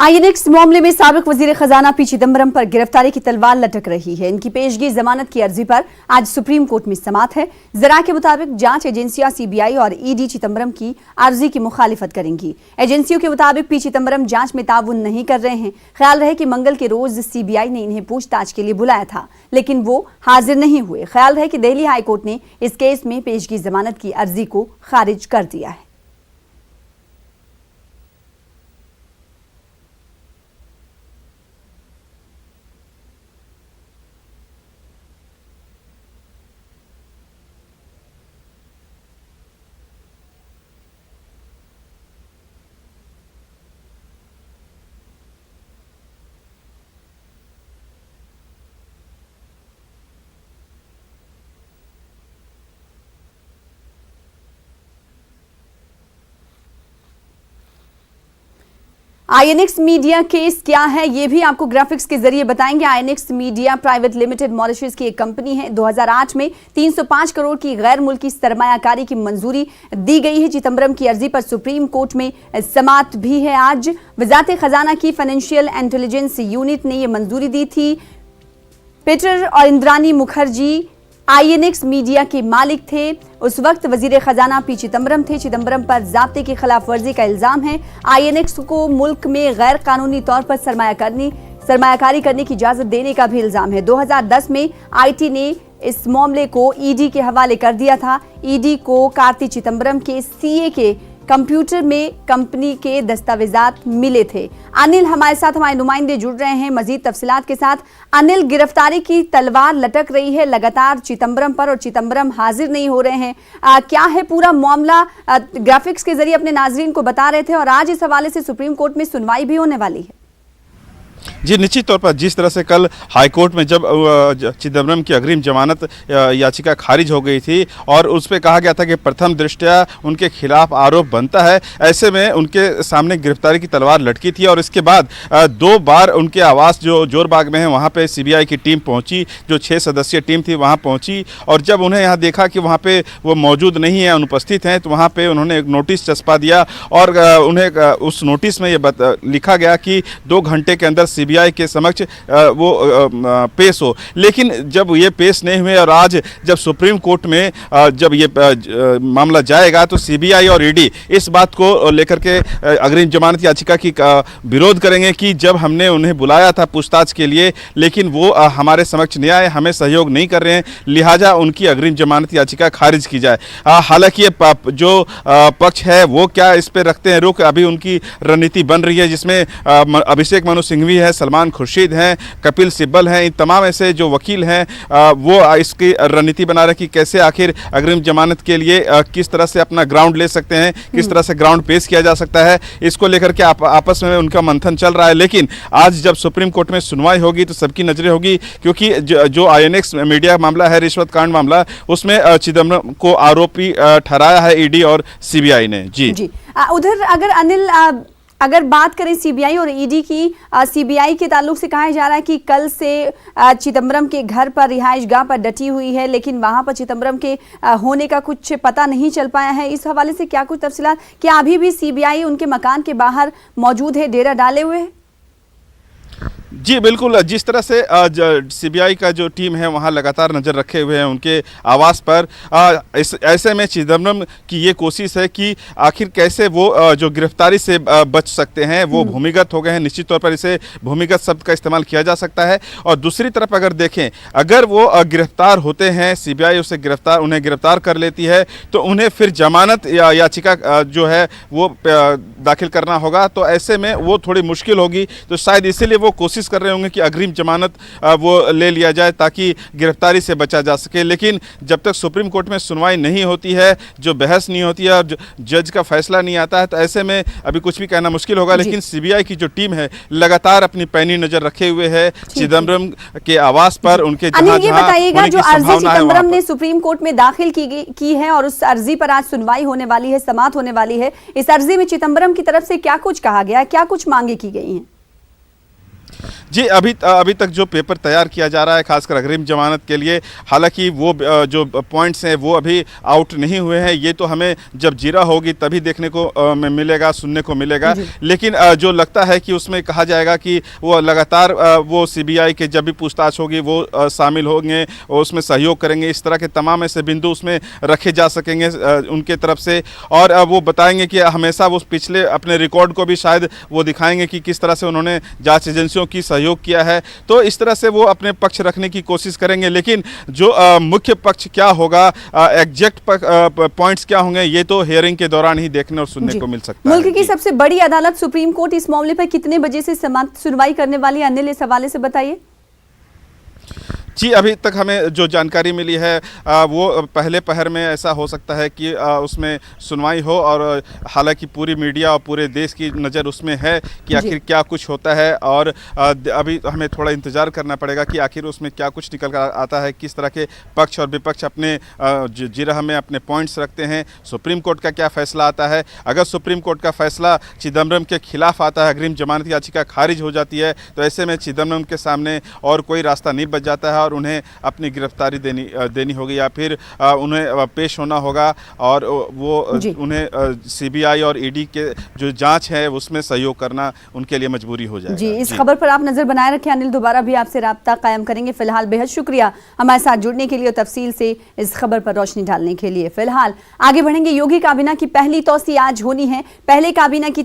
INX मामले में साबिक वजीर खजाना पी चिदंबरम पर गिरफ्तारी की तलवार लटक रही है। इनकी पेशगी जमानत की अर्जी पर आज सुप्रीम कोर्ट में समाअत है। जरा के मुताबिक जांच एजेंसियां सीबीआई और ईडी चिदंबरम की अर्जी की मुखालिफत करेंगी। एजेंसियों के मुताबिक पी चिदंबरम जांच में ताउन नहीं कर रहे हैं। ख्याल रहे कि मंगल के रोज सीबीआई ने इन्हें पूछताछ के लिए बुलाया था, लेकिन वो हाजिर नहीं हुए। ख्याल रहे कि दिल्ली हाईकोर्ट ने इस केस में पेशगी जमानत की अर्जी को खारिज कर दिया है। आईएनएक्स मीडिया केस क्या है, ये भी आपको ग्राफिक्स के जरिए बताएंगे। INX media private limited Mauritius की एक कंपनी है। 2008 में 305 करोड़ की गैर मुल्की सरमायाकारी की मंजूरी दी गई है। चिदंबरम की अर्जी पर सुप्रीम कोर्ट में समाअत भी है। आज वजारत खजाना की फाइनेंशियल इंटेलिजेंस यूनिट ने यह मंजूरी दी थी। पीटर और इंद्रानी मुखर्जी आईएनएक्स मीडिया के मालिक थे। उस वक्त वजीर खजाना पी चिदंबरम थे। चिदंबरम पर जाब्ते की खिलाफ वर्जी का इल्जाम है। आईएनएक्स को मुल्क में गैर कानूनी तौर पर सरमायाकारी करने की इजाजत देने का भी इल्जाम है। 2010 में आईटी ने इस मामले को ईडी के हवाले कर दिया था। ईडी को कार्ति चिदंबरम के सीए के कंप्यूटर में कंपनी के दस्तावेजात मिले थे। अनिल हमारे साथ, हमारे नुमाइंदे जुड़ रहे हैं मजीद तफसीलात के साथ। अनिल, गिरफ्तारी की तलवार लटक रही है लगातार चिदंबरम पर और चिदंबरम हाजिर नहीं हो रहे हैं। क्या है पूरा मामला? ग्राफिक्स के जरिए अपने नाजरीन को बता रहे थे और आज इस हवाले से सुप्रीम कोर्ट में सुनवाई भी होने वाली है। जी, निश्चित तौर पर जिस तरह से कल हाईकोर्ट में जब चिदंबरम की अग्रिम जमानत याचिका खारिज हो गई थी और उस पर कहा गया था कि प्रथम दृष्टया उनके खिलाफ आरोप बनता है, ऐसे में उनके सामने गिरफ्तारी की तलवार लटकी थी। और इसके बाद 2 बार उनके आवास जो जोरबाग में है वहाँ पे सीबीआई की टीम पहुँची, जो 6 सदस्यीय टीम थी वहाँ पहुँची। और जब उन्हें यहाँ देखा कि वहाँ पे वो मौजूद नहीं है, अनुपस्थित हैं, तो वहाँ पर उन्होंने एक नोटिस चस्पा दिया और उन्हें उस नोटिस में ये लिखा गया कि 2 घंटे के अंदर सीबीआई के समक्ष वो पेश हो। लेकिन जब ये पेश नहीं हुए और आज जब सुप्रीम कोर्ट में जब ये मामला जाएगा तो सीबीआई और ईडी इस बात को लेकर के अग्रिम जमानत याचिका की विरोध करेंगे कि जब हमने उन्हें बुलाया था पूछताछ के लिए, लेकिन वो हमारे समक्ष नहीं आए, हमें सहयोग नहीं कर रहे हैं, लिहाजा उनकी अग्रिम जमानत याचिका खारिज की जाए। हालांकि ये जो पक्ष है वो क्या इस पर रखते हैं रुख, अभी उनकी रणनीति बन रही है, जिसमें अभिषेक मनु सिंघवी है, सलमान खुर्शीद हैं, कपिल सिब्बल हैं, इन तमाम ऐसे जो वकील हैं वो इसकी रणनीति बना रहे कि कैसे आखिर अग्रिम जमानत के लिए किस तरह से अपना ग्राउंड ले सकते हैं, किस तरह से ग्राउंड पेश किया जा सकता है। इसको लेकर के आपस में उनका मंथन चल रहा है। लेकिन आज जब सुप्रीम कोर्ट में सुनवाई होगी तो सबकी नजरें होगी, क्योंकि जो आईएनएक्स मीडिया मामला है, रिश्वत कांड मामला, उसमें चिदंबरम को आरोपी ठहराया है ईडी और सीबीआई ने। जी उधर अगर अनिल अगर बात करें सीबीआई और ईडी की, सीबीआई के ताल्लुक से कहा जा रहा है कि कल से चिदंबरम के घर पर रिहाइशगाह पर डटी हुई है, लेकिन वहां पर चिदंबरम के होने का कुछ पता नहीं चल पाया है। इस हवाले से क्या कुछ तफसीलात? क्या अभी भी सीबीआई उनके मकान के बाहर मौजूद है, डेरा डाले हुए है? जी बिल्कुल, जिस तरह से सीबीआई का जो टीम है वहाँ लगातार नज़र रखे हुए हैं उनके आवास पर। ऐसे में चिदंबरम की ये कोशिश है कि आखिर कैसे वो जो गिरफ्तारी से बच सकते हैं। वो भूमिगत हो गए हैं, निश्चित तौर पर इसे भूमिगत शब्द का इस्तेमाल किया जा सकता है। और दूसरी तरफ अगर देखें, अगर वो गिरफ्तार होते हैं, सीबीआई उन्हें गिरफ्तार कर लेती है, तो उन्हें फिर जमानत याचिका जो है वो दाखिल करना होगा। तो ऐसे में वो थोड़ी मुश्किल होगी, तो शायद इसीलिए वो कोशिश कर रहे होंगे कि अग्रिम जमानत वो ले लिया जाए ताकि गिरफ्तारी से बचा जा सके। लेकिन जब तक सुप्रीम कोर्ट में सुनवाई नहीं होती है, जो बहस नहीं होती है और जज का फैसला नहीं आता है, तो ऐसे में अभी कुछ भी कहना मुश्किल होगा। लेकिन सीबीआई की जो टीम है लगातार अपनी पैनी नजर रखे हुए है चिदंबरम के आवास पर, उनके बताइएगा जो अर्जी चिदंबरम ने सुप्रीम कोर्ट में दाखिल की है और उस अर्जी पर आज सुनवाई होने वाली है, समाअत होने वाली है। इस अर्जी में चिदंबरम की तरफ से क्या कुछ कहा गया है, क्या कुछ मांगे की गई हैं? जी, अभी तक जो पेपर तैयार किया जा रहा है खासकर अग्रिम जमानत के लिए, हालांकि वो जो पॉइंट्स हैं वो अभी आउट नहीं हुए हैं। ये तो हमें जब जीरा होगी तभी देखने को मिलेगा, सुनने को मिलेगा। लेकिन जो लगता है कि उसमें कहा जाएगा कि वो लगातार वो सीबीआई के जब भी पूछताछ होगी वो शामिल होंगे और उसमें सहयोग करेंगे। इस तरह के तमाम ऐसे बिंदु उसमें रखे जा सकेंगे उनके तरफ से, और वो बताएंगे कि हमेशा वो पिछले अपने रिकॉर्ड को भी शायद वो दिखाएंगे कि किस तरह से उन्होंने जांच एजेंसियों की सहयोग किया है। तो इस तरह से वो अपने पक्ष रखने की कोशिश करेंगे। लेकिन जो मुख्य पक्ष क्या होगा, एग्जैक्ट पॉइंट्स क्या होंगे, ये तो हियरिंग के दौरान ही देखने और सुनने को मिल सकता है। मुल्क की सबसे बड़ी अदालत सुप्रीम कोर्ट इस मामले पर कितने बजे से सुनवाई करने वाली है, अनिल, इस हवाले से बताइए। जी, अभी तक हमें जो जानकारी मिली है वो पहले पहर में ऐसा हो सकता है कि उसमें सुनवाई हो, और हालांकि पूरी मीडिया और पूरे देश की नज़र उसमें है कि आखिर क्या कुछ होता है। और अभी हमें थोड़ा इंतज़ार करना पड़ेगा कि आखिर उसमें क्या कुछ निकल कर आता है, किस तरह के पक्ष और विपक्ष अपने जिरह में अपने पॉइंट्स रखते हैं, सुप्रीम कोर्ट का क्या फैसला आता है। अगर सुप्रीम कोर्ट का फैसला चिदम्बरम के खिलाफ आता है, अग्रिम जमानत याचिका खारिज हो जाती है, तो ऐसे में चिदम्बरम के सामने और कोई रास्ता नहीं बच जाता है और उन्हें अपनी गिरफ्तारी देनी होगी, या फिर उन्हें पेश होना होगा, और वो उन्हें सीबीआई और ईडी के जो जांच है उसमें सहयोग करना उनके लिए मजबूरी हो जाएगा। जी, इस खबर पर आप नजर बनाए रखें अनिल, दोबारा भी आपसे राब्ता कायम करेंगे। फिलहाल बेहद शुक्रिया हमारे साथ जुड़ने के लिए और तफसील से इस खबर पर रोशनी डालने के लिए। फिलहाल आगे बढ़ेंगे। योगी काबीना की पहली तौसी आज होनी है। पहले काबीना की